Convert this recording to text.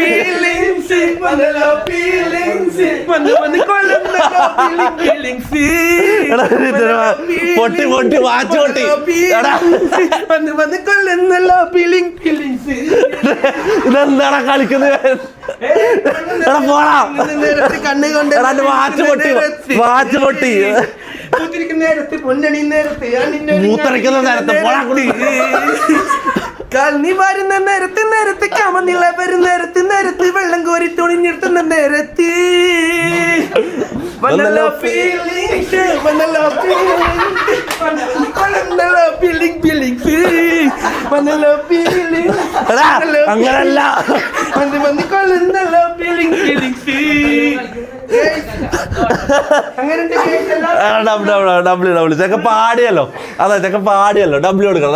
Feelings പൊട്ടി പൊട്ടി watch പൊട്ടി കൊല്ലുന്നല്ലോ ഫീലിങ്സ്. ഇതെന്താടാ കളിക്കുന്നത്? എടാ പോടാ, കണ്ണ് കൊണ്ട് വാച്ച് പൊട്ടി, വാച്ച് പൊട്ടി. നേരത്ത് പൊന്നണി നേരത്ത് മൂത്തറിക്കുന്ന നേരത്ത് പോടാ കുടി. നീ വരുന്ന നേരത്ത് നേരത്ത് കമന്നില്ല വരുന്ന നേരത്ത് നേരത്ത് വെള്ളം കോരി തുണിഞ്ഞിട്ടുന്ന നേരത്ത് വന്നല്ലോ ഫീലിങ്സ് വന്നല്ലോ ഫീലിങ്സ് വന്നല്ലോ ഫീലിങ്സ്. അങ്ങനല്ല, കൊള്ളുന്നല്ലോ ഫീലിങ്സ്. ഡബ്ല്യൂ ചെക്ക പാടിയല്ലോ. അതാ ചെക്ക പാടിയല്ലോ, ഡബ്ല്യൂ എടുക്കണം.